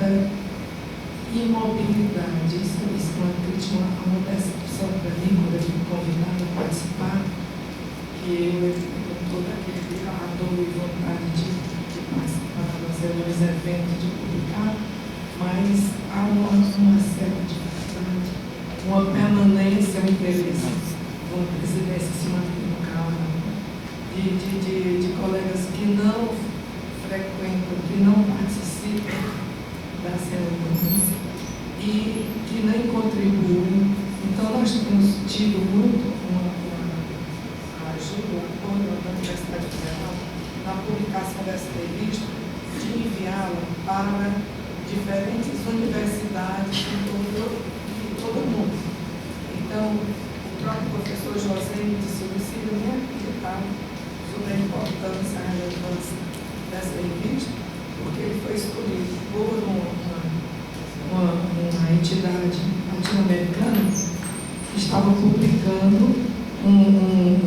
muita imobilidade. Isso é uma crítica, uma decepção para mim, quando eu fui convidada a participar, que eu tenho toda aquele ardor e vontade de participar das reuniões, eventos, de publicar, mas há uma certa dificuldade, uma permanência, um interesse, uma presidência se mantém no cargo, de colegas que não frequentam, que não participam das reuniões e que nem contribuem. Então, nós temos tido muito uma ajuda, o apoio da Universidade Federal na publicação dessa revista, de enviá-la para diferentes universidades de todo o mundo. Então, o próprio professor José me disse: Lucília, nem acreditava sobre a importância, a relevância dessa revista, porque ele foi escolhido por uma entidade latino-americana que estava publicando um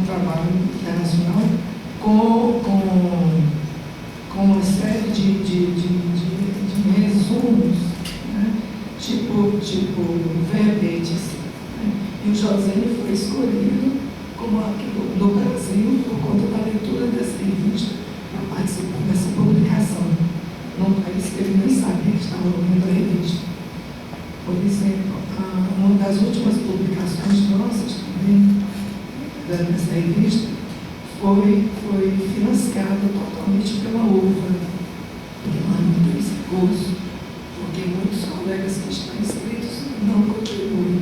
trabalho internacional com uma série de resumos, né? tipo verbetes. Né? E o José foi escolhido como aqui no Brasil, por conta da leitura dessa revista, para participar dessa publicação, num país que ele nem sabia que estava lendo a revista. Por exemplo, uma das últimas publicações nossas também, dessa revista, foi financiada totalmente pela UVA, porque lá não tem esse curso, porque muitos colegas que estão inscritos não contribuem.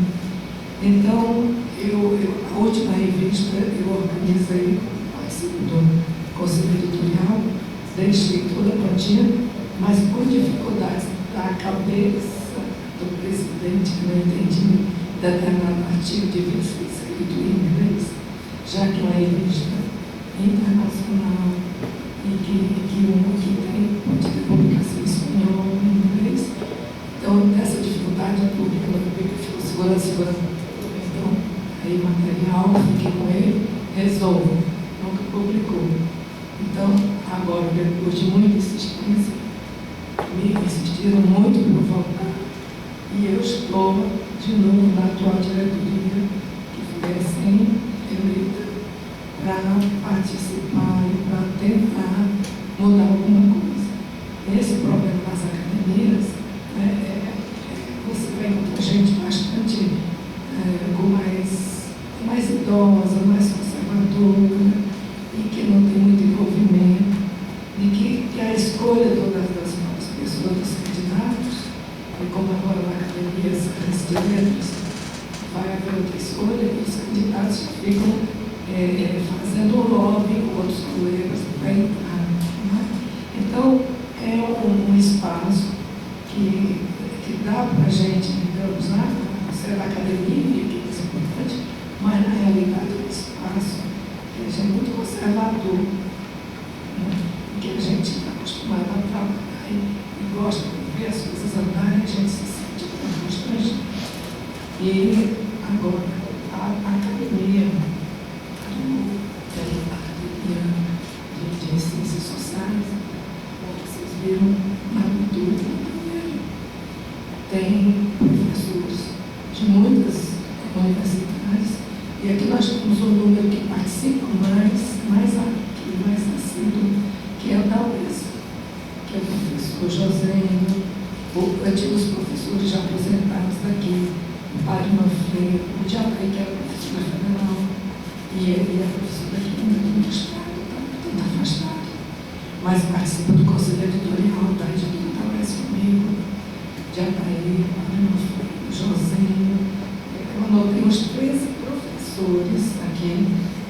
Então, a última revista eu organizei, participo do Conselho Editorial, deixei toda a quantia, mas por dificuldades da cabeça do presidente, que não entendi determinado artigo devia ser escrito em inglês, já que é uma revista internacional e que tem publicação em espanhol, em inglês. Então, essa dificuldade a pública ficou segurando. Então, aí material, fiquei com ele, resolvo, nunca publicou. Então, agora, depois de muita insistência, me insistiram muito para voltar, e eu estou de novo na atual diretoria, que foi recém-eleita, para participar e para tentar mudar alguma coisa. Esse problema das academias, você vai encontrar gente bastante mais idosa, mais conservadora, e que não tem muito envolvimento, e que a escolha todas das novas pessoas, dos candidatos, e como agora na academia de letras vai haver outra escolha, e os candidatos ficam fazendo um lobby com outros colegas para entrar. Né? Então, é um espaço que dá para a gente, digamos, ser da academia, que é importante, mas na realidade é um espaço que a gente é muito conservador, né? Que a gente está acostumado a trabalhar e gosta de ver as coisas andarem, a gente se sente constante. E agora, a academia de ciências sociais, como vocês viram na abertura, tem professores de muitas universidades, e aqui nós temos um número que participa mais assíduo, que é o da UES, que é o professor José, antigos professores já aposentados daqui, o Padre Manfredo, o Diabai, que era professor federal, e ele é professor aqui no Estado, está afastado, mas participa do Conselho Editorial da editora da UES comigo, Diabai, Padre Manfredo, José. Eu anotei uns 13 professores aqui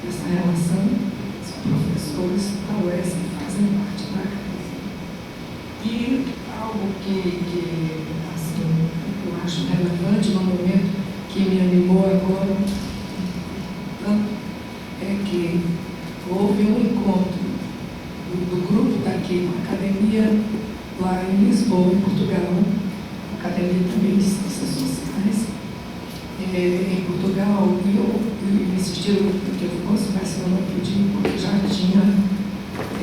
nessa relação, são professores da UES que fazem parte da academia. E algo que assim, eu acho relevante no momento que me animou agora, é que houve um encontro do grupo daqui, uma academia lá em Lisboa, em Portugal, academia também de ciências sociais, em Portugal, e me insistiram que eu fosse, mas eu não pude, porque já tinha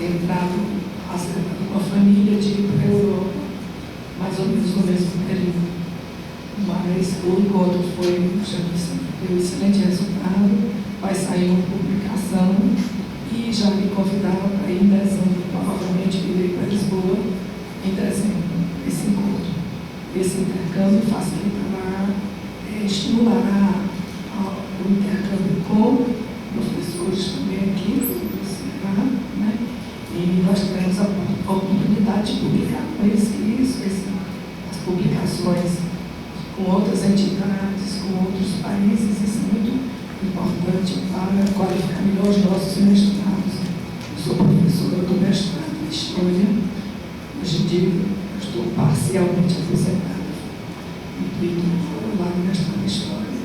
entrado, acertado com a família de ir para a Europa. menos no mesmo período. Mas o encontro deu excelente resultado, vai sair uma publicação e já me convidaram para ir em dezembro, provavelmente irei para Lisboa em dezembro, esse encontro. Esse intercâmbio facilitará, estimulará o intercâmbio com professores também aqui do Ceará, né? E nós teremos a oportunidade de publicar com eles as publicações com outras entidades, com outros países. Isso é muito importante para qualificar melhor os nossos mestrados. Eu sou professora do mestrado em História. Hoje em dia estou parcialmente aposentada do lado do mestrado em História.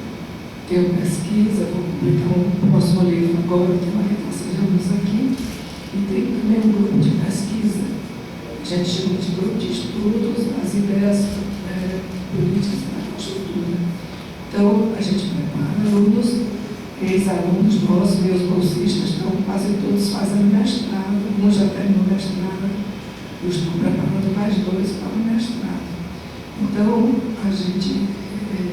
Tenho pesquisa, vou publicar um próximo livro agora, tem uma redação de alunos aqui, e tem também um grupo de pesquisa, a gente chama de grupo de estudos das ideias políticas da infraestrutura. Então, a gente prepara alunos, ex-alunos nossos, meus bolsistas, estão quase todos fazendo mestrado, um já terminou mestrado, eu estou preparando mais 2 para o mestrado. Então, a gente tem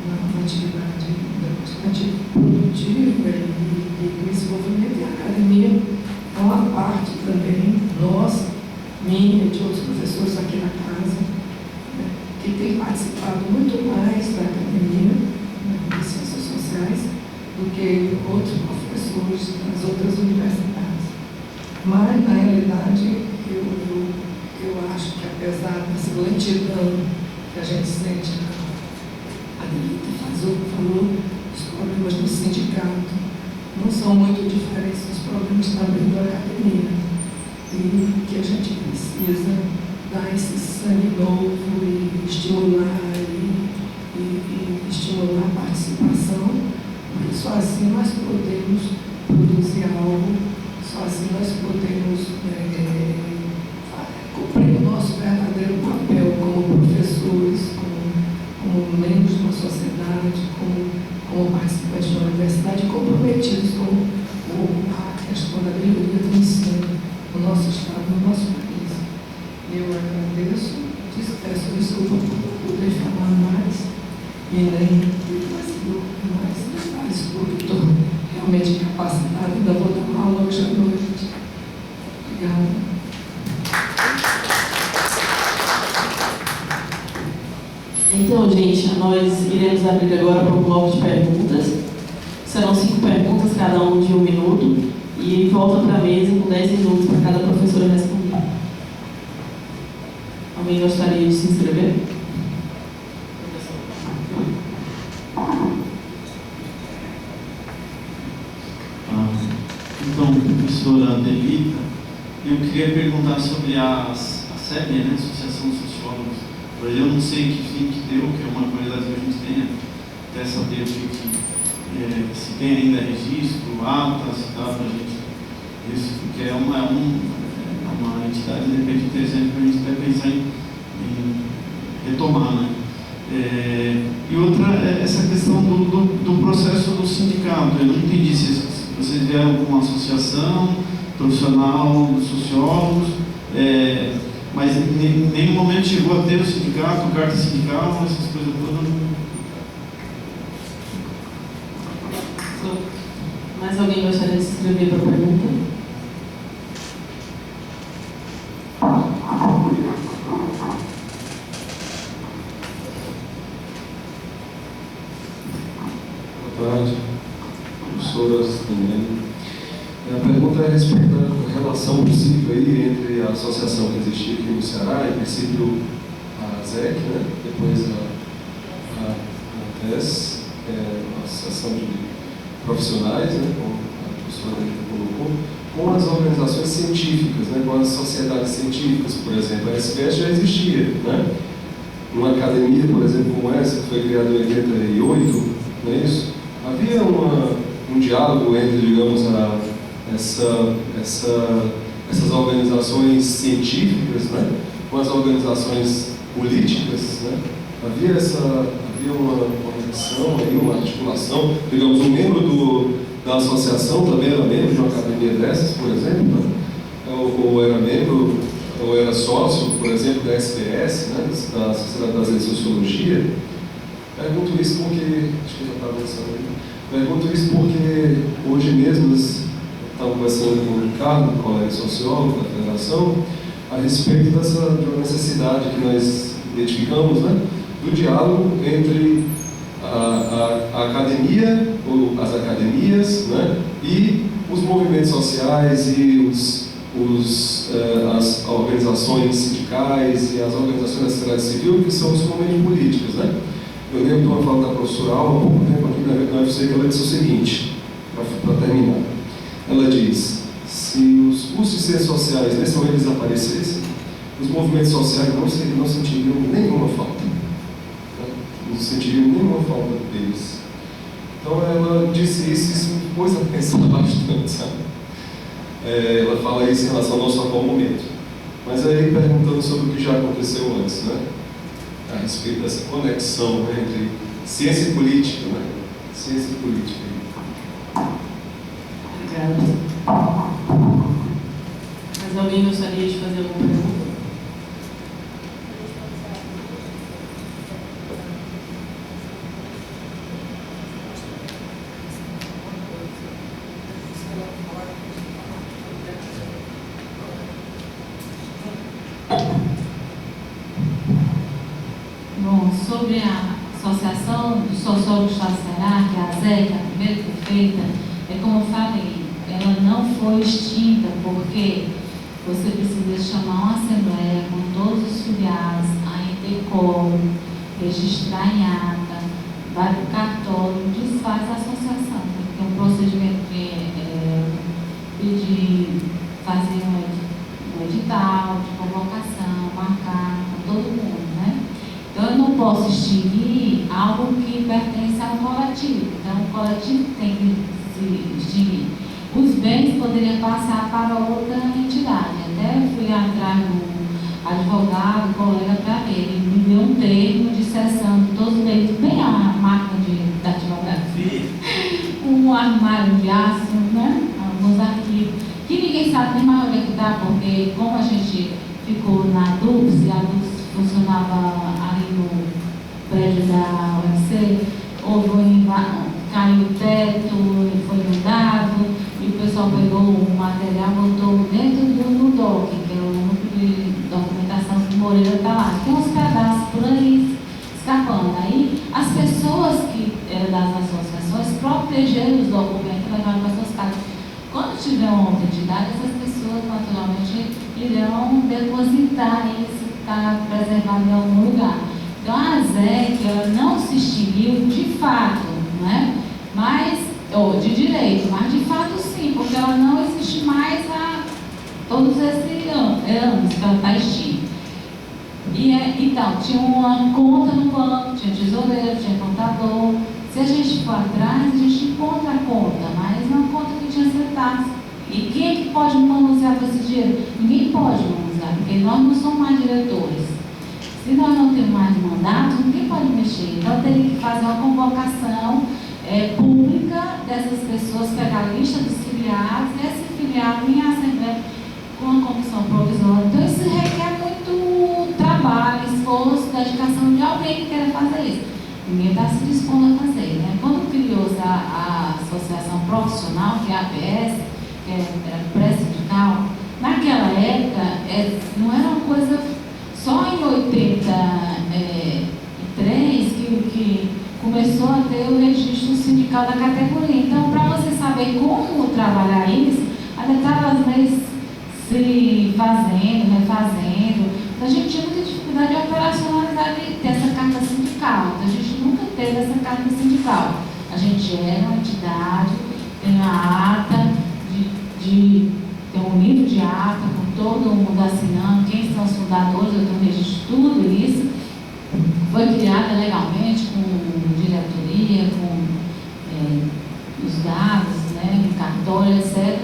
uma atividade bastante produtiva e desenvolvimento, e a academia é uma parte também nossa, minha e de outros professores aqui na casa, né, que tem participado muito mais da academia, né, de ciências sociais, do que outros professores das outras universidades. Mas, na realidade, eu acho que, apesar dessa lentidão que a gente sente, a Lilita falou, os problemas do sindicato não são muito diferentes dos problemas também da academia, e que a gente precisa dar esse sangue novo e estimular estimular a participação, porque só assim nós podemos produzir algo, só assim nós podemos cumprir o nosso verdadeiro papel como professores, como membros de uma sociedade, como participantes de uma universidade, comprometidos com a questão da melhoria do ensino no nosso estado, no nosso país. Eu agradeço, peço desculpa por não poder falar mais, e nem mais detalhes, porque estou realmente capacitada, ainda vou dar uma aula hoje à noite. Obrigada. Então, gente, nós iremos abrir agora para o bloco de perguntas. Serão 5 perguntas, cada um de 1 minuto, e volta para a mesa com 10 minutos para cada professora responder. Alguém gostaria de se inscrever? Então, professora Lilita, eu queria perguntar sobre a SEB, né, Associação de Sociólogos. Eu não sei que fim que deu, que é uma curiosidade que a gente tem, até saber se tem ainda registro, ata, se dá para a gente isso, porque é uma entidade, de repente, interessante para a gente até pensar em retomar, né? E outra é essa questão do processo do sindicato. Eu não entendi se vocês vieram com uma associação profissional de sociólogos, mas em nenhum momento chegou a ter o sindicato, carta sindical, essas coisas todas. Mais alguém gostaria de se inscrever para a pergunta? Boa tarde, professoras também. A pergunta é a respeito da relação possível aí entre a associação que existia aqui no Ceará, em princípio a ZEC, né? Depois a TES, a Associação de Profissionais, né? Como a professora colocou, com as organizações científicas, né? Com as sociedades científicas, por exemplo. A SBES já existia, né? Uma academia, por exemplo, como essa, que foi criada em 88, não é isso? Havia um diálogo entre, digamos, essas organizações científicas, né, com as organizações políticas, né? Havia uma conexão, uma articulação. Digamos, um membro da associação também era membro de uma academia dessas, por exemplo, né? Ou era membro eu era sócio, por exemplo, da SPS, né, da Sociedade Brasileira de Sociologia. Pergunto isso porque, acho que já estava pensando aí, pergunto isso porque hoje mesmo nós estamos conversando com o Ricardo, colega sociólogo da Federação, a respeito de uma necessidade que nós identificamos, né, do diálogo entre a academia, ou as academias, né, e os movimentos sociais e as organizações sindicais e as organizações da sociedade civil, que são os movimentos políticos, né? Eu lembro de uma fala da professora Alma, há pouco tempo aqui na UFC, que ela disse o seguinte, para terminar. Ela diz: se os cursos de ciências sociais nesse momento desaparecessem, os movimentos sociais não sentiriam nenhuma falta. Não sentiriam nenhuma falta deles. Então ela disse isso me pôs a pensar bastante, sabe? Ela fala isso em relação ao nosso atual momento. Mas aí perguntando sobre o que já aconteceu antes, né? A respeito dessa conexão, né, entre ciência e política, né? Ciência e política. Obrigada. Mas alguém gostaria de fazer alguma pergunta? Bom, sobre a Associação dos Sociólogos do Estado do Ceará, que é a ASEC, a primeira que foi feita, como eu falei, ela não foi extinta, porque você precisa chamar uma assembleia com todos os filiados, aí ter quórum, registrar em ata, vai para o cartório, desfaz a associação. Tem um procedimento de pedir, fazer um edital de convocação, marcar com todo mundo, né? Então, eu não posso extinguir algo que pertence ao coletivo. Então, o coletivo tem que se extinguir. Os bens poderiam passar para outra entidade. Até fui atrás do advogado, colega, para ver. Ele me deu um termo de cessão de todos os bens, bem a máquina da advocacia, um armário de aço, né? Alguns arquivos, que ninguém sabe nem mais onde é que está, porque como a gente ficou na DUPS, e a DUPS funcionava ali no prédio da UFC, caiu o teto, foi inundado, e o pessoal pegou o material, botou dentro do DOC, que é o núcleo de documentação que Moreira está lá. Tem uns pedaços por aí escapando. Aí as pessoas que eram das associações protegeram os documentos e levaram para suas casas. Quando tiver uma outra entidade, essas pessoas naturalmente irão depositar isso, está preservado em algum lugar. Então a ASEC, ela não se extinguiu de fato, né? Ou de direito, mas de fato sim, porque ela não existe mais há todos esses anos que ela está extinta. Então, tinha uma conta no banco, tinha tesoureiro, tinha contador. Se a gente for atrás, a gente encontra a conta, mas uma conta que tinha centavos. E quem é que pode manusear com esse dinheiro? Ninguém pode manusear, porque nós não somos mais diretores. Se nós não temos mais mandato, ninguém pode mexer. Então, teria que fazer uma convocação pública dessas pessoas, pegar a lista dos filiados, e esse filiado em assembleia com a comissão provisória. Então, isso requer muito trabalho, esforço, dedicação de alguém que queira fazer isso. Ninguém está se dispondo a fazer, né? Quando criou-se a associação profissional, que é a APS, que era pré-sindical, naquela época não era uma coisa só em 83 que começou a ter o registro sindical da categoria. Então, para você saber como trabalhar isso, ainda estava as leis se fazendo, refazendo. Então, a gente tinha muita dificuldade de operacionalizar dessa carta sindical. Então, a gente nunca teve essa carta sindical. A gente era uma entidade, tem a ata, tem um livro de ata, com todo mundo assinando, quem são os fundadores, eu tenho um registro de tudo isso. Foi criada legalmente, com diretoria, com os dados, né, no cartório, etc.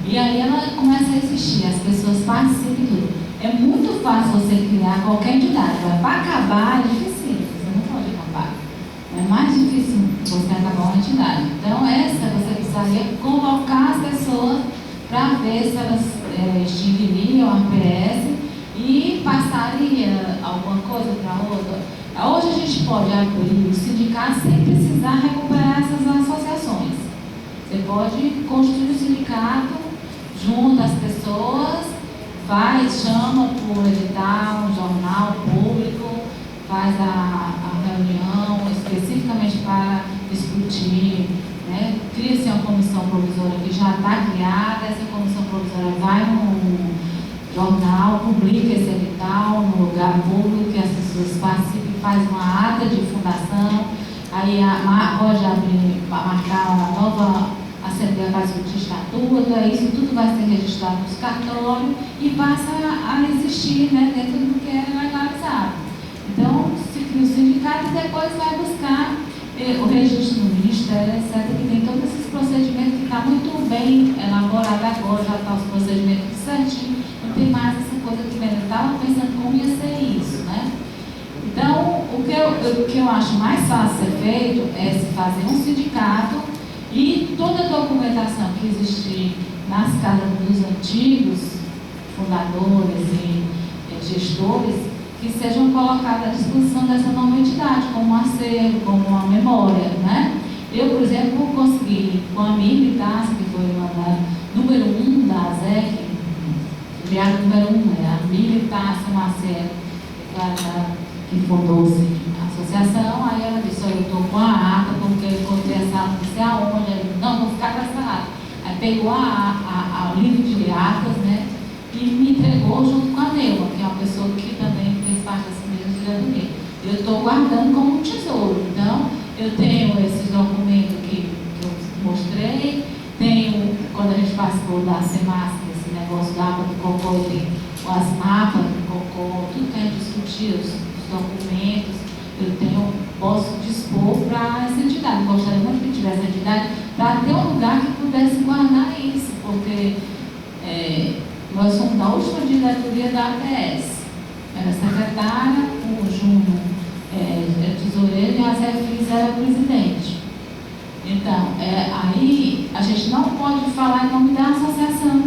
E aí ela começa a existir, as pessoas participam de tudo. É muito fácil você criar qualquer entidade, mas para acabar é difícil, você não pode acabar. É mais difícil você acabar uma entidade. Então, você precisaria convocar as pessoas para ver se elas extinguiriam a APS pode abrir o sindicato sem precisar recuperar essas associações. Você pode construir o sindicato junto às pessoas, chama por edital, um jornal público, faz a reunião especificamente para discutir, né? Cria-se uma comissão provisória que já está criada, essa comissão provisória vai no jornal, publica esse edital no lugar público, que as pessoas participem, faz uma ata de fundação, aí pode abrir, marcar uma nova Assembleia, faz o estatuto, isso tudo vai ser registrado nos cartórios e passa a existir, né, dentro do que é legalizado. Então, se cria o sindicato e depois vai buscar o registro no Ministério, etc., que tem todos esses procedimentos que está muito bem elaborado agora, já está os procedimentos certinhos, não tem mais essa coisa que eu estava pensando como ia ser isso, né? Então, o que eu acho mais fácil ser feito é se fazer um sindicato e toda a documentação que existir nas casas dos antigos fundadores e gestores, que sejam colocadas à disposição dessa nova entidade, como um acervo, como uma memória, né? Eu, por exemplo, consegui, com a minha militância, que foi uma número 1 da ASEC, criada número 1, a militância Marcelo, que fundou-se a associação, aí ela disse, eu estou com a ata, porque eu encontrei essa ata, não sei aonde, eu não, vou ficar com essa ata. Aí pegou o livro de atas, né, e me entregou junto com a Neuma, que é uma pessoa que também fez parte dessa mesma diretoria. Eu estou guardando como um tesouro. Então, eu tenho esses documentos que eu mostrei, tenho, quando a gente participou da CEMAS, esse negócio da APA do Cocô, tem as mapas do Cocô, tudo que a gente discutiu, os documentos, posso dispor para essa entidade. Gostaria muito que tivesse essa entidade para ter um lugar que pudesse guardar isso, porque nós somos da última diretoria da APS. Era secretária, o Júnior é tesoureiro e a Zé Fris era presidente. Então, aí a gente não pode falar em nome da associação.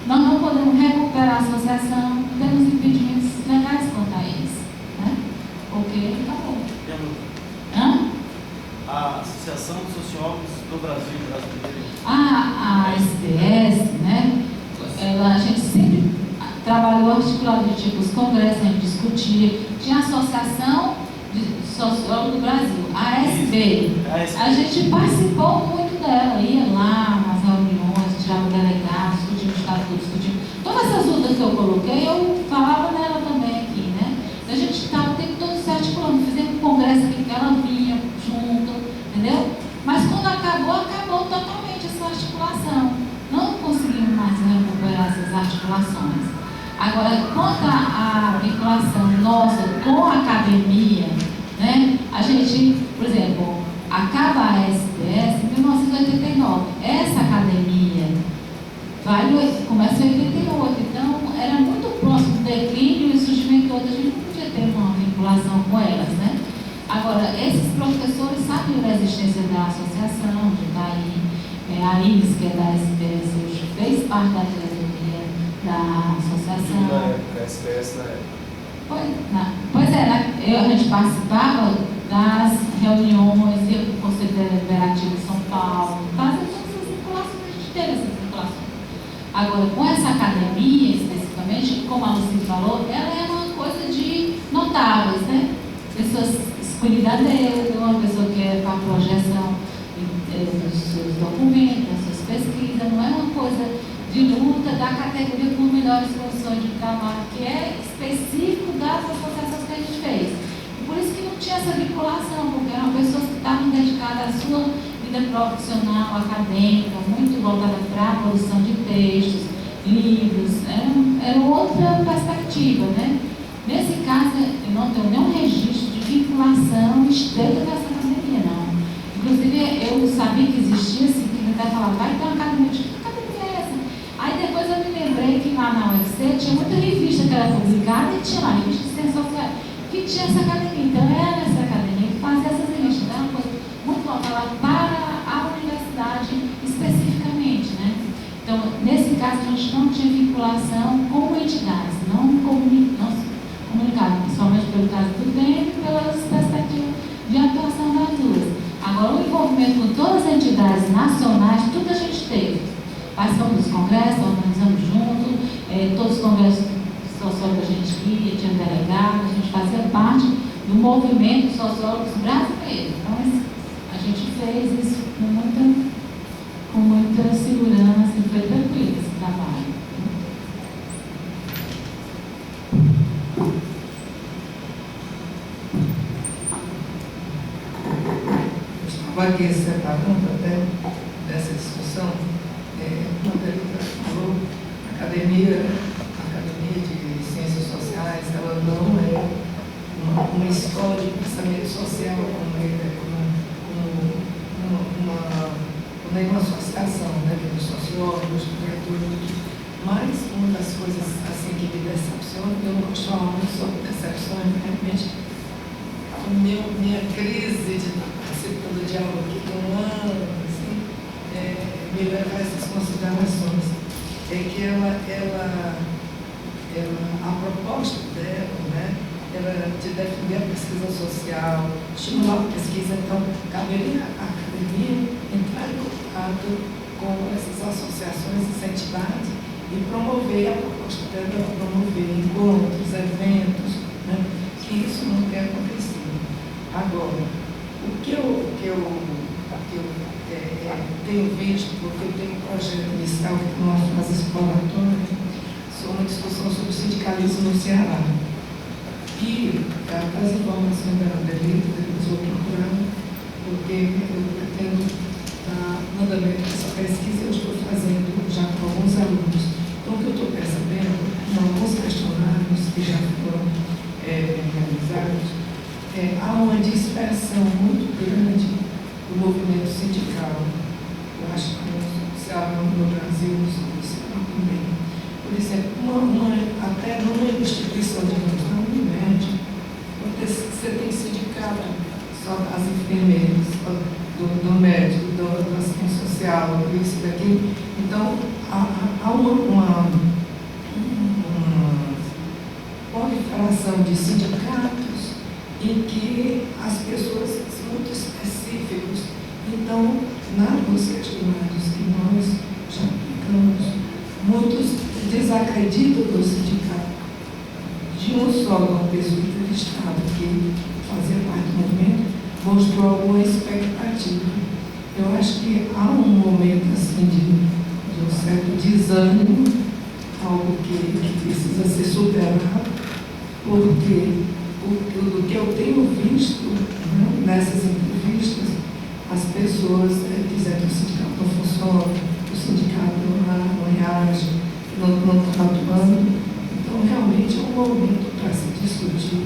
Nós não podemos recuperar a associação, temos impedimentos legais quanto a isso, né? Porque acabou. A Associação de Sociólogos do Brasil Brasileiro. A SPS, né? A gente sempre trabalhou articulado de tipo os congressos, a gente discutia, tinha a Associação de Sociólogos do Brasil, a ASB. A gente participou muito dela, ia lá nas reuniões, tirava delegados, discutia o estatuto, discutia. Todas essas lutas que eu coloquei, eu falava nela também aqui, né? A gente estava o tempo todo se articulando, fizemos um congresso aqui que ela vinha junto, entendeu? Mas quando acabou totalmente essa articulação. Não conseguimos mais recuperar essas articulações. Agora, quanto à vinculação nossa com a academia, né, a gente, por exemplo, acaba a SPS em 1989. Essa academia começa em 88, então era muito próximo do declínio e surgimento de outras, a gente não podia ter uma vinculação com elas, né? Agora, esses professores sabem da existência da associação, de estar aí. A Iris, que é da SPS, hoje fez parte da diretoria da associação. Na época, a SPS na época. Pois é, a gente participava das reuniões, ia para o Conselho Deliberativo de São Paulo, fazia todas essas vinculações, a gente teve essas vinculações. Agora, com essa academia, especificamente, como a Lucy falou, ela é uma coisa de notáveis, né? Pessoas escolhidas a dedo, uma pessoa que é para a projeção dos seus documentos, das suas pesquisas, não é uma coisa de luta da categoria por melhores condições de trabalho, que é específico das associações que a gente fez. E por isso que não tinha essa vinculação, porque eram pessoas que estavam dedicadas à sua vida profissional, acadêmica, muito voltada para a produção de textos, livros, era outra perspectiva, né? Nesse caso, eu não tenho nenhum registro de vinculação estreita dessa academia, não. Inclusive, eu sabia que existia, assim, que ele até falava, vai ter uma academia, que academia é essa? Aí depois eu me lembrei que lá na UFC tinha muita revista que era publicada e tinha lá, revista de ciência social, que tinha essa academia. Então era essa academia que fazia essas revistas, então era uma coisa muito voltada para a universidade especificamente, né? Então, nesse caso, a gente não tinha vinculação com entidades, não comunicado, principalmente pelo caso do DEM e pelas perspectivas sociais nacionais, tudo a gente teve. Participamos dos congressos, organizamos junto, todos os congressos sociólogos a gente ia, tinha delegado, a gente fazia parte do movimento de sociólogos brasileiros. Então, a gente fez isso com muita segurança e foi tranquilo esse trabalho. Estava aqui separando até dessa discussão, quando ele falou, a Academia de Ciências Sociais, ela não é uma escola de pensamento social, nenhuma associação, né, de sociólogos, diretores, mas uma das coisas assim que me decepciona, eu não gosto de falar muito sobre decepções, realmente minha crise de participar do diálogo aqui com um ano, assim, me leva a essas considerações. É que a proposta dela, né, ela de defender a pesquisa social, estimular a pesquisa, então caberia a academia entrar em contato com essas associações, incentivadas e promover a proposta dela, promover encontros, eventos, né, que isso não tem acontecido. Agora, o que eu tenho visto, porque eu tenho um projeto inicial que é uma fase exploratória, sobre uma discussão sobre sindicalismo no Ceará. E as informações da Delita, depois vou procurando, porque eu pretendo dar mandamento dessa pesquisa, eu estou fazendo já com alguns alunos. Então, o que eu estou percebendo, em alguns questionários que já foram realizados, há uma dispersão muito grande do movimento sindical. Eu acho que no Brasil, no Ceará também. Por exemplo, até numa instituição de médico, você tem sindicato só das enfermeiras, do médico, da assistência social, isso daqui. Então, há uma proliferação de sindicatos em que as pessoas são muito específicas. Então, nos questionários que nós já aplicamos, muitos desacreditam do sindicato. De um só, uma pessoa entrevistada que fazia parte do movimento, mostrou alguma expectativa. Eu acho que há um momento assim de um certo desânimo, algo que precisa ser superado, porque do que eu tenho visto, né, nessas entrevistas, as pessoas dizem que o sindicato não funciona, o sindicato não reage, não está atuando. Então, realmente é um momento para se discutir,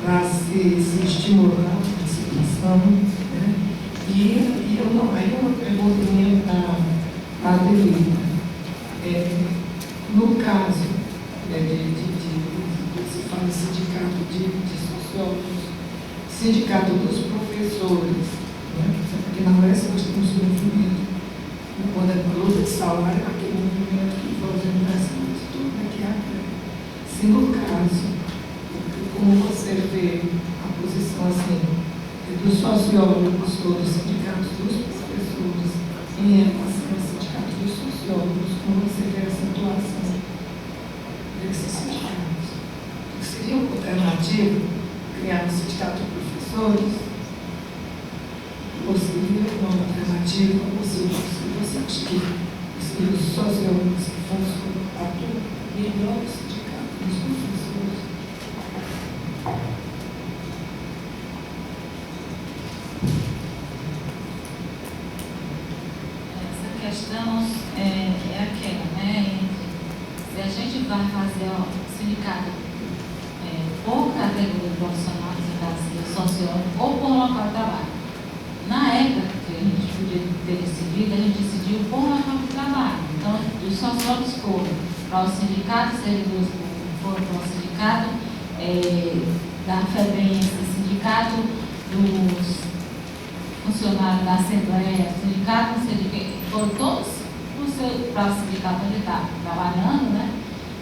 para se estimular a participação, né? Aí uma pergunta minha para a Adelita. No caso se fala de sindicato de sociólogos, sindicato dos professores, né? Porque na UES nós temos um movimento, quando é uma luta de salário, aquele movimento que foi as universidades, tudo aqui é. Se no caso, como você vê a posição assim, dos sociólogos ou dos sindicatos dos professores em relação aos sindicatos dos sociólogos, como você vê essa atuação desses sindicatos? Seria uma alternativa criar um sindicato de professores? Ou seria uma alternativa, ou seja, você acha que os sociólogos que atuam melhor o sindicato dos professores? Essa questão é aquela, né? Se a gente vai fazer o sindicato por categoria profissional, sociólogo, ou por local de trabalho. Na época que a gente podia ter decidido, a gente decidiu por local de trabalho. Então, os sociólogos foram para o sindicato, servidores foram para o sindicato da FEBEM, sindicato dos funcionários da Assembleia, sindicato, foram todos para o sindicato onde está trabalhando, né?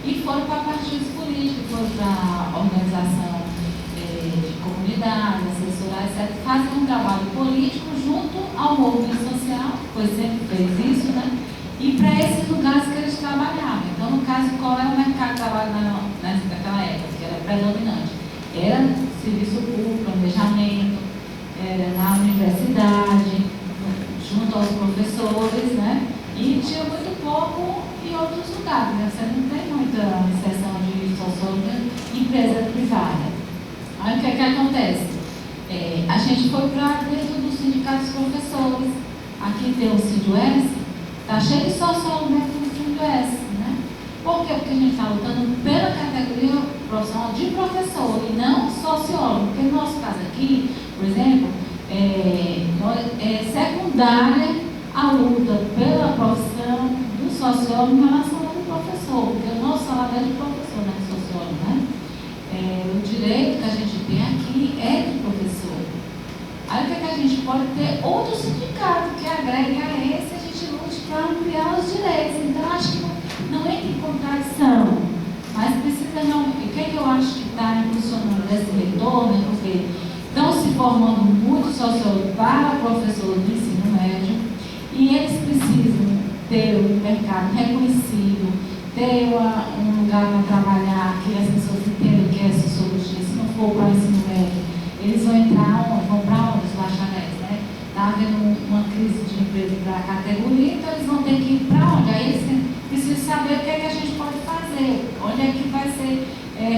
E foram para partidos políticos, foram para a organização de comunidades, assessorar, etc. Fazem um trabalho político junto ao movimento social sempre fez isso, né? E para esses lugares que eles trabalhavam. Então, no caso, qual era o mercado de trabalho naquela época, que era predominante? Era serviço público, planejamento, era na universidade, junto aos professores, né? E tinha muito pouco em outros lugares, né? Você não tem muita inserção de sociólogo em empresa privada. Aí o que acontece? A gente foi para dentro do sindicato dos professores. Aqui tem o SINDUES, está cheio de sociólogo dentro do SINDUES, né? Por quê? Porque a gente está lutando pela categoria profissional de professor e não sociólogo. Porque no nosso caso aqui, por exemplo, é secundária a luta pela profissão do sociólogo em relação ao do professor, porque o nosso salário é de professor, não é de sociólogo, né? O direito que a gente tem aqui é de professor. Aí o que a gente pode ter? Outro sindicato que agregue a esse, a gente lute para ampliar os direitos. Então, acho que não entra em contradição, mas precisa não. O que eu acho que está impulsionando esse retorno? Porque estão se formando muitos sociólogos para professores do ensino médio e eles precisam ter o mercado reconhecido, ter um lugar para trabalhar, que as pessoas entendam que é sociologia. Se não for para o ensino médio, eles vão entrar onde? Vão para onde? Os bacharéis, né? Está havendo uma crise de emprego para a categoria, então eles vão ter que ir para onde? Aí eles precisam saber o que é que a gente pode fazer, onde é que vai ser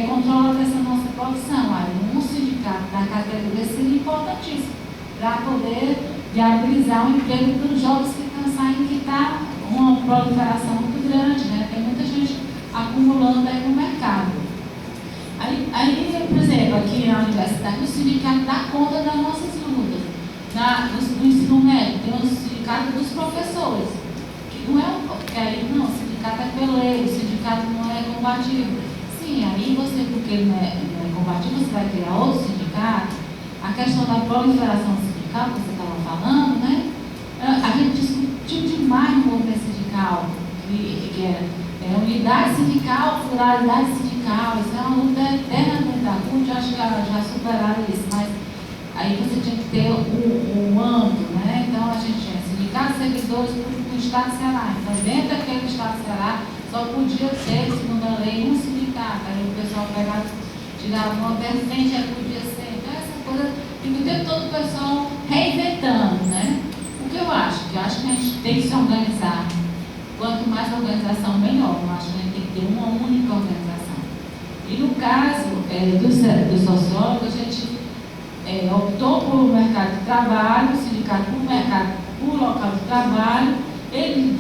controlada essa nossa produção. Aí um sindicato da categoria seria importantíssimo para poder viabilizar o emprego dos jovens que estão saindo, que está uma proliferação muito grande, né? Tem muita gente acumulando aí no mercado. Aí, por exemplo, aqui na universidade, o sindicato dá conta das nossas lutas. No ensino médio, tem o sindicato dos professores, que não é porque aí não, o sindicato é peleiro, o sindicato não é combativo. Sim, aí você, porque não é combativo, você vai criar outro sindicato. A questão da proliferação sindical, que você estava falando, né? A gente discutiu demais no movimento sindical, que é unidade sindical, pluralidade sindical. Isso é uma luta eterna dentro da CUT, acho que já superaram isso, mas aí você tinha que ter o âmbito, né? Então a gente tinha sindicato de servidores públicos do Estado do Ceará. Então, dentro daquele Estado do Ceará, só podia ter, segundo a lei, um sindicato. Aí o pessoal pegava, tirava uma vertente, aí podia ser. Então, essa coisa, e o tempo todo o pessoal reinventando, né? O que eu acho? Que a gente tem que se organizar. Quanto mais organização, melhor. Eu acho que a gente tem que ter uma única organização. E no caso do sociólogo, a gente optou por mercado de trabalho, o sindicato por mercado, por local de trabalho. Ele,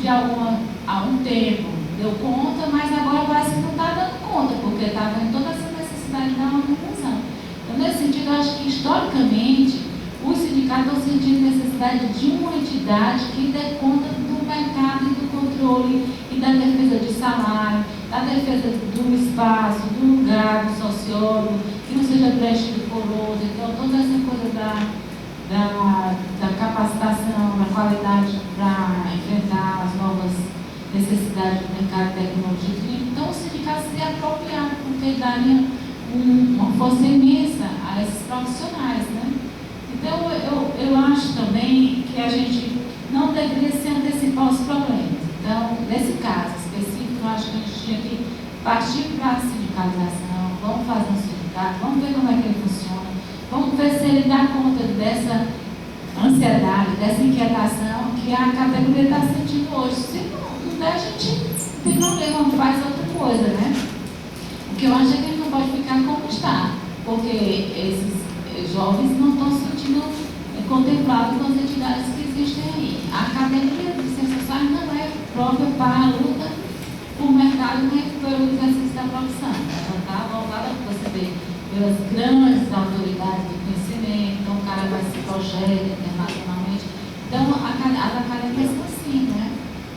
há um tempo, deu conta, mas agora parece que não está dando conta, porque está vendo toda essa necessidade da organização. Então, nesse sentido, eu acho que, historicamente, os sindicatos estão sentindo necessidade de uma entidade que dê conta do mercado e do controle e da defesa de salário, da defesa do espaço, do lugar, do sociólogo, que não seja preenchido por outro. Então, toda essa coisa da capacitação, da qualidade para enfrentar as novas necessidades do mercado de tecnologia. Então, o sindicato seria apropriado, porque daria uma força imensa a esses profissionais, né? Então, eu acho também que a gente não deveria se antecipar os problemas. Então, nesse caso específico, eu acho que a gente tinha que partir para a sindicalização, vamos fazer um sindicato, vamos ver como é que ele funciona, vamos ver se ele dá conta dessa ansiedade, dessa inquietação que a categoria está sentindo hoje. Se não der, a gente não tem problema, faz outra coisa, né? O que eu acho é que a gente não pode ficar como está, porque esses jovens não estão se sentindo contemplados com as entidades que existem aí. A Academia de Ciências Sociais não é própria para a luta por mercado nem pelo exercício da profissão. Ela está voltada, você vê, pelas grandes autoridades do conhecimento, então o cara vai se projeta internacionalmente. Então, as academias são assim, né?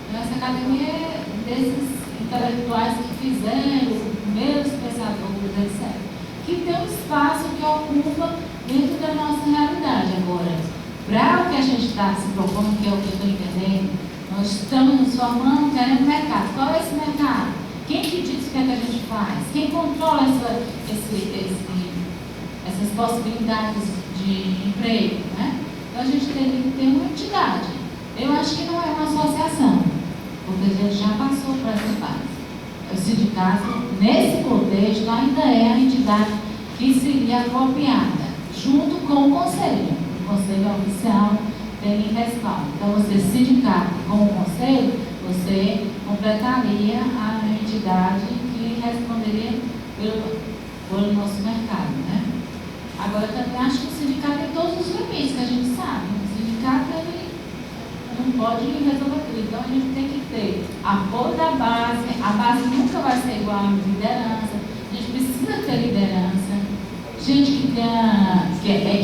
Então, essa academia é desses intelectuais que fizeram, os primeiros pensadores, etc., que tem um espaço que ocupa dentro da nossa realidade. Agora, para o que a gente está se propondo, que é o que eu estou entendendo, nós estamos nos formando, querendo mercado. Qual é esse mercado? Quem que diz o que é que a gente faz? Quem controla essas possibilidades de emprego, né? Então, a gente tem que ter uma entidade. Eu acho que não é uma associação, porque a gente já passou por essa fase. O sindicato, nesse contexto, ainda é a entidade que seria apropriada, junto com o conselho. O conselho oficial tem respaldo. Então, você sindicato com o conselho, você completaria a entidade que responderia pelo nosso mercado, né? Agora, eu também acho que o sindicato tem todos os limites que a gente sabe. O sindicato, ele não pode resolver tudo. Então, a gente tem que ter apoio da base. A base nunca vai ser igual à liderança. A gente precisa ter liderança. Gente que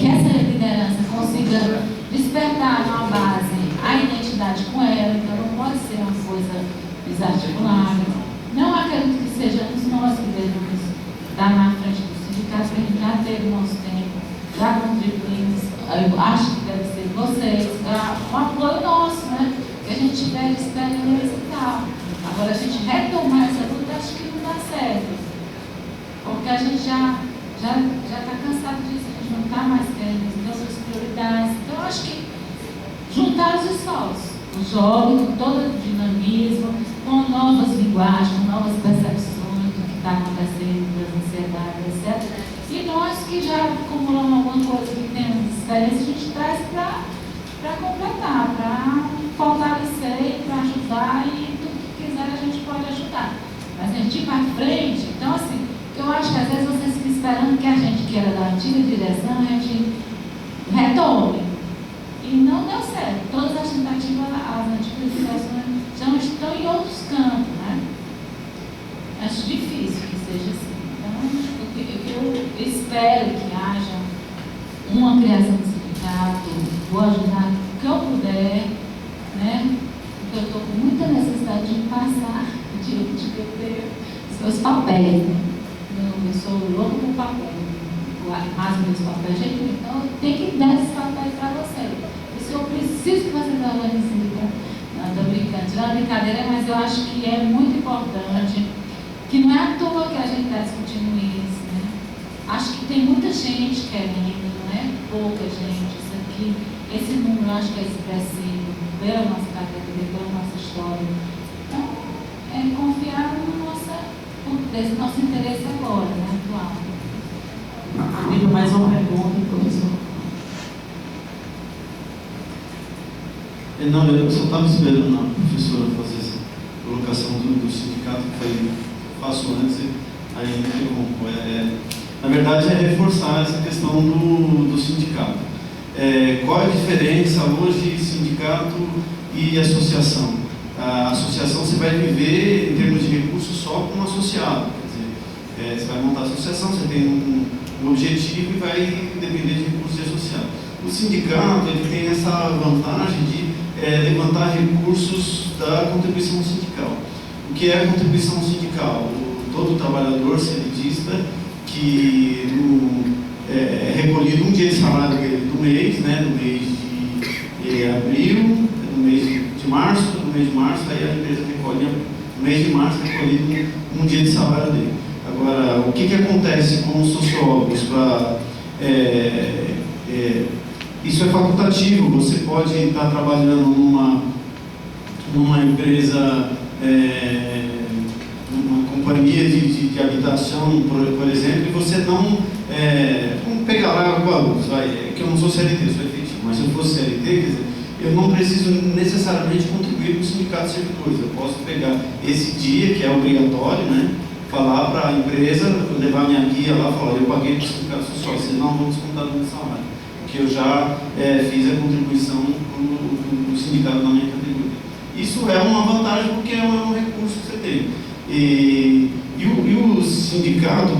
essa liderança consiga despertar na base a identidade com ela. Então, não pode ser uma coisa desarticulada. Não acredito que sejamos nós que devemos estar na frente do sindicato, que a gente já teve o nosso tempo, já contribuímos. Eu acho que deve ser vocês, um apoio nosso, né? Que a gente tiver experiência e tal. Agora, a gente retomar essa luta, acho que não dá certo. Porque a gente já está cansado disso, a gente não está mais querendo as nossas prioridades. Então, eu acho que juntar os esforços, o jovem com todo o dinamismo, com novas linguagens, com novas percepções do que está acontecendo, das ansiedades, etc. E nós que já acumulamos alguma coisa que temos experiência, a gente traz para completar, para fortalecer, para ajudar e tudo que quiser a gente pode ajudar. Mas a gente ir para frente, então assim, eu acho que às vezes vocês ficam esperando que a gente, que era da antiga direção, a gente retome. E não deu certo. Todas as tentativas, as antigas direções já estão em outros campos, né? Acho difícil que seja assim. Então, eu espero que haja uma criação do sindicato, vou ajudar o que eu puder, né? Porque eu estou com muita necessidade de passar, de ter os meus papéis, né? Eu sou louco por papel, rasgo meus papéis, então eu tenho que dar esses papéis para você. Isso eu preciso que vocês organizem. Não, estou brincando, não é brincadeira, mas eu acho que é muito importante, que não é à toa que a gente está discutindo isso, né? Acho que tem muita gente querendo, não é pouca gente. Isso aqui, esse número eu acho que é expressivo, pela nossa categoria, pela nossa história. Então, é confiar nesse nosso interesse agora, né, atual. Amigo, mais uma pergunta, professor. Não, eu só estava esperando a professora fazer essa colocação do sindicato, que foi faço antes, aí me interrompo. Na verdade, é reforçar essa questão do sindicato. Qual é a diferença hoje sindicato e associação? A associação você vai viver em termos de recursos só com um associado. Quer dizer, você vai montar a associação, você tem um objetivo e vai depender de recursos de associado. O sindicato ele tem essa vantagem de levantar recursos da contribuição sindical. O que é a contribuição sindical? Todo trabalhador seridista que é recolhido um dia de salário dele do mês, né, no mês de abril, no mês de março, aí a empresa recolhe no mês de março recolhido um dia de salário dele. Agora, o que acontece com os sociólogos? Isso é facultativo, você pode estar trabalhando numa empresa, numa companhia de habitação, por exemplo, e você não... vamos pegar lá Guarulhos, que eu não sou CLT, eu sou efetivo, mas se eu fosse CLT, quer dizer, eu não preciso necessariamente contribuir para o sindicato de servidores. Eu posso pegar esse dia, que é obrigatório, né, falar para a empresa, levar minha guia lá e falar, eu paguei para o sindicato social, vocês não vão descontar do meu salário, porque eu já fiz a contribuição do sindicato na minha categoria. Isso é uma vantagem porque é um recurso que você tem. E o sindicato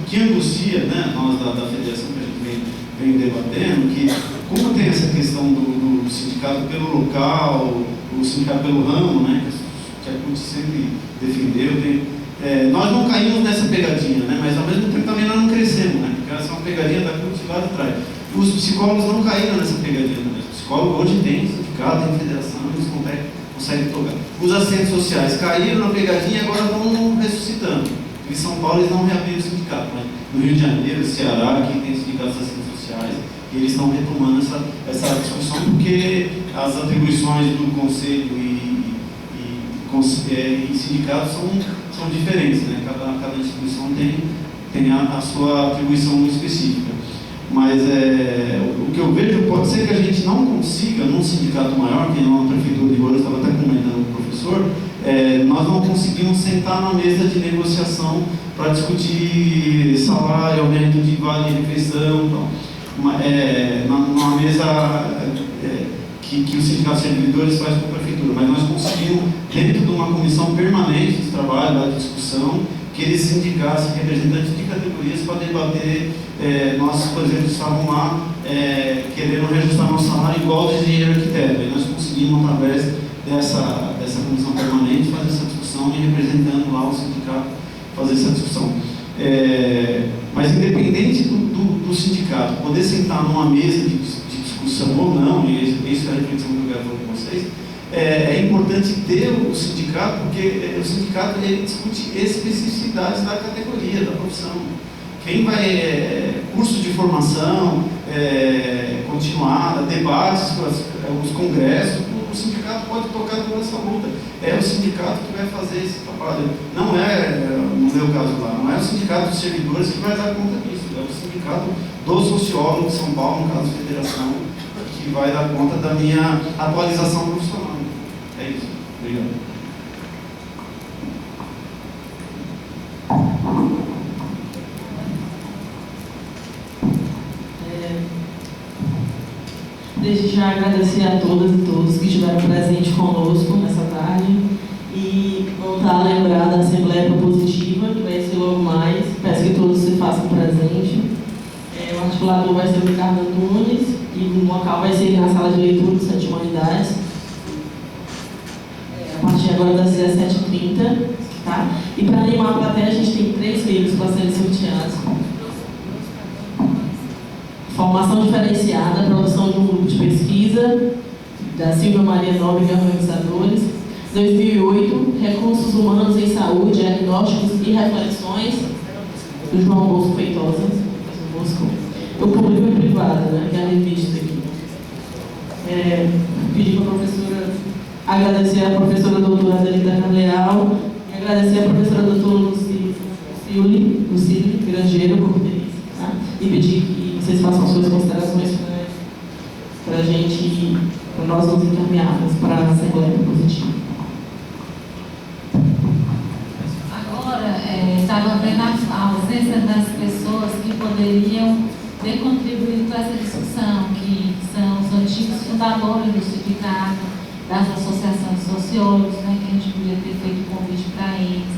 que angustia, né, nós da federação que a gente vem debatendo, que como tem essa questão do sindicato pelo local, o sindicato pelo ramo, né, que a CUT sempre defendeu, nós não caímos nessa pegadinha, né, mas ao mesmo tempo também nós não crescemos, né, porque essa é uma pegadinha da CUT lá de trás. Os psicólogos não caíram nessa pegadinha também. Os psicólogos hoje tem sindicato, tem federação, eles conseguem tocar. Os assistentes sociais caíram na pegadinha e agora estão ressuscitando. Em São Paulo eles não reabriram o sindicato, mas no Rio de Janeiro, Ceará, que tem sindicatos assistentes sociais, E eles estão retomando essa discussão porque as atribuições do Conselho e sindicatos são diferentes, né? Cada instituição tem a sua atribuição específica. Mas o que eu vejo, pode ser que a gente não consiga, num sindicato maior, que não é a Prefeitura de Ouro, estava até comentando com o professor, nós não conseguimos sentar na mesa de negociação para discutir salário, aumento de vale de refeição, então, numa mesa que o Sindicato de Servidores faz com a Prefeitura, mas nós conseguimos, dentro de uma comissão permanente de trabalho, da discussão, que eles sindicassem representantes de categorias para debater. Nós, por exemplo, estavam lá querendo reajustar nosso salário igual de engenheiro arquiteto, e nós conseguimos, através dessa comissão permanente, fazer essa discussão e representando lá o sindicato, fazer essa discussão. Mas independente do sindicato poder sentar numa mesa de discussão ou não, e isso é a reflexão que eu quero falar com vocês, é importante ter o sindicato, porque o sindicato ele discute especificidades da categoria, da profissão. Quem vai, curso de formação continuada, debates, os congressos, o sindicato pode tocar toda essa luta. É o sindicato que vai fazer esse trabalho. Não no meu caso lá, não é o sindicato dos servidores que vai dar conta disso, é o sindicato dos sociólogos de São Paulo, no caso da federação, que vai dar conta da minha atualização profissional. É isso. Obrigado. Desde já agradecer a todas e todos que estiveram presentes conosco nessa tarde e voltar a lembrar da Assembleia Propositiva, que vai ser logo mais. Peço que todos se façam presente. O articulador vai ser o Ricardo Antunes e o local vai ser na sala de leitura do Centro de Humanidades. A partir agora das 17h30, tá? E para animar a plateia, a gente tem 3 livros para serem sorteados. Formação diferenciada, produção de um grupo de pesquisa, da Silvia Maria Nobre e organizadores. 2008, Recursos Humanos em Saúde, Diagnósticos e Reflexões, do João Bosco Feitosa. O público e privado, né, que é a revista aqui. Pedi para a professora, agradecer a professora doutora Adelita Carleal e agradecer a professora doutora Lucília Grangeiro por ter isso, tá? E pedir que vocês façam suas considerações para a gente, para nós nos encaminharmos para a Assembleia Propositiva. Agora, estava vendo a ausência das pessoas que poderiam ter contribuído com essa discussão, que são os antigos fundadores do sindicato, das associações de sociólogos, né, que a gente podia ter feito convite para eles.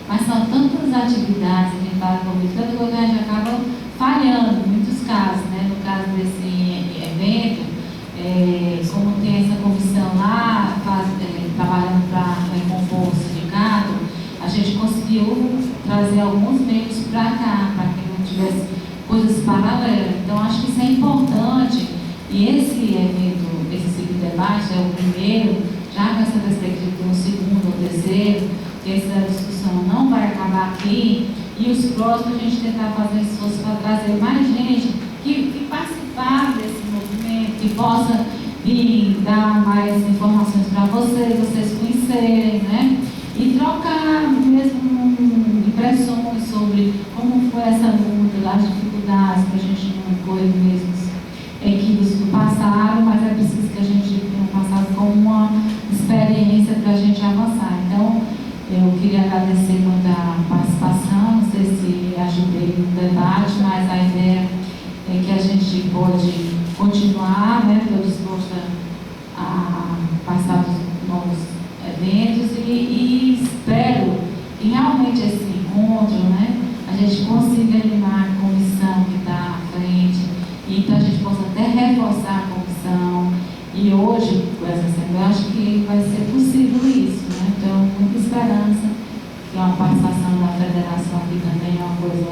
Mas são tantas atividades que a gente estava convite, tanta coisa que a gente acaba falhando, em muitos casos, né? No caso desse evento, como tem essa comissão lá, trabalhando para recompor o sindicato, a gente conseguiu trazer alguns meios para cá, para que não tivesse coisas paralelas. Então, acho que isso é importante. E esse evento, esse debate é o primeiro, já com essa perspectiva de um segundo ou terceiro, que essa discussão não vai acabar aqui, e os próximos a gente tentar fazer esforço para trazer mais gente que participar desse movimento, que possa vir dar mais informações para vocês conhecerem, né? E trocar mesmo impressões sobre como foi essa luta, as dificuldades, para a gente não incorrer mesmos equívocos do passado, mas é preciso que a gente tenha passado como uma experiência para a gente avançar. Então, eu queria agradecer muito a participação, não sei se ajudei no debate, mas a ideia é que a gente pode continuar, né? Estou disposta a passar dos novos eventos e espero que realmente esse encontro, né, a gente consiga animar a comissão que está à frente, e então a gente possa até reforçar a comissão. E hoje, com essa Assembleia, acho que vai ser possível isso, né? Então, muita esperança que a participação da federação aqui também é uma coisa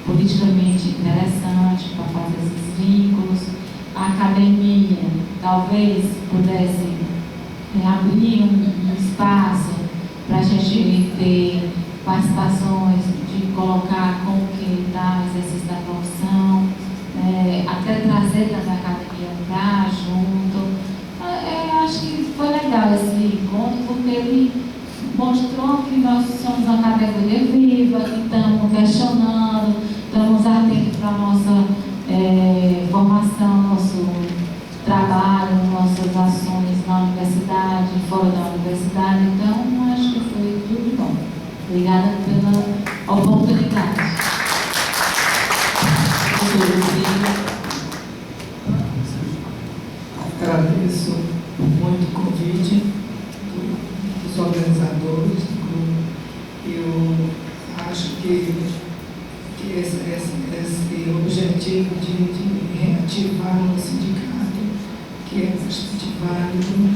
politicamente interessante para fazer esses vínculos. A academia talvez pudesse abrir um espaço para a gente ter participações, de colocar como que está o exercício da profissão, até trazer trazer também a academia para junto. Acho que foi legal esse encontro, porque ele mostrou que nós somos uma categoria viva, que estamos questionando, estamos atentos para a nossa formação, nosso trabalho, nossas ações na universidade, fora da universidade. Então, acho que foi tudo bom. Obrigada pela oportunidade. Agradeço muito o convite dos organizadores do grupo. Eu acho que esse objetivo de reativar o sindicato, que é bastante válido, né?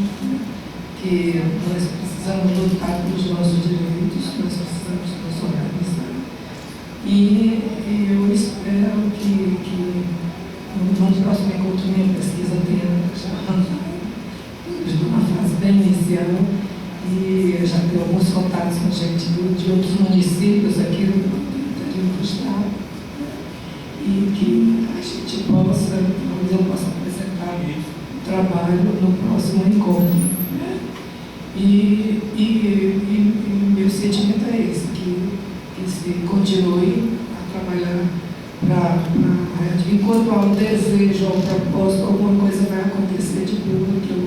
Que nós precisamos lutar pelos nossos direitos, nós precisamos nos organizar. E eu espero que no próximo encontro minha pesquisa tenha já numa fase bem inicial, e eu já tenho alguns contatos com gente de outros municípios aqui do estado, e que a gente possa, talvez eu possa apresentar o trabalho no próximo encontro. E meu sentimento é esse, que se continue a trabalhar enquanto há um desejo, há um propósito, alguma coisa vai acontecer de boa, que eu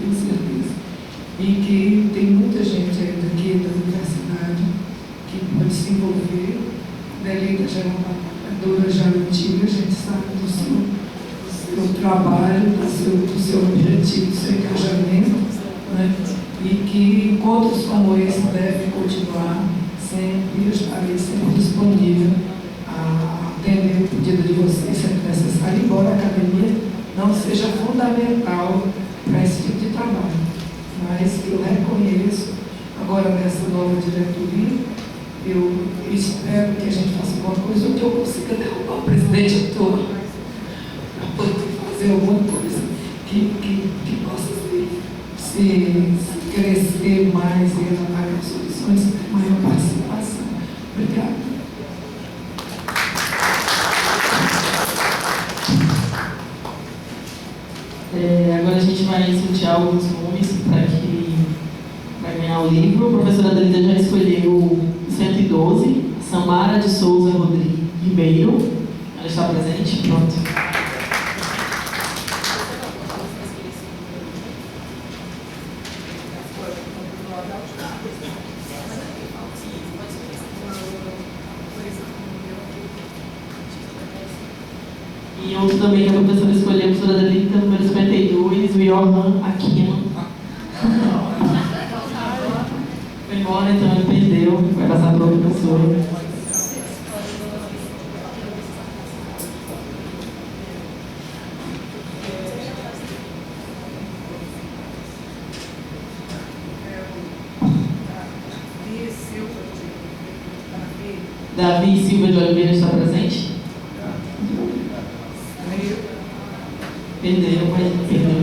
tenho certeza. E que tem muita gente aí daqui da universidade que pode se envolver. A Delita já é uma trabalhadora já antiga, a gente sabe do seu trabalho, do seu objetivo, do seu engajamento, né? E que encontros como esse devem continuar sempre. Eu estarei sempre disponível a atender o pedido de vocês, sempre necessário, embora a academia não seja fundamental para esse tipo de trabalho. Mas eu reconheço, agora nessa nova diretoria, eu espero que a gente faça alguma coisa, ou que eu consiga derrubar o presidente atual, para poder fazer alguma coisa que possa se crescer mais e elaborar soluções de maior participação. Obrigada. Agora a gente vai sortear alguns nomes para ganhar o livro. A professora Delita já escolheu o 112, Samara de Souza Rodrigues Ribeiro. Ela está presente? Pronto. E outro também que a professora escolheu, a professora Delita, número 52, o Johan Aquino. Foi embora, então ele perdeu, vai passar para outra pessoa. Davi Silva de Oliveira está presente? Perdeu, mas perdeu.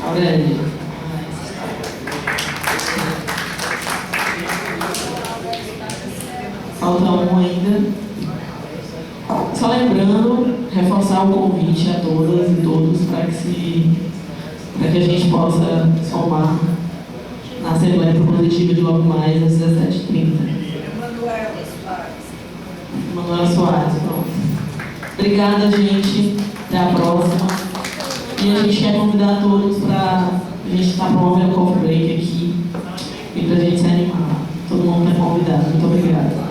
Aurélio. Falta um ainda. Só lembrando, reforçar o convite a todas e todos para que a gente possa somar na Assembleia Propositiva de logo mais às 17h30. Manuela Soares, pronto. Obrigada, gente. Até a próxima. E a gente quer convidar todos para a gente estar promovendo o coffee break aqui e para a gente se animar. Todo mundo está convidado. Muito obrigada.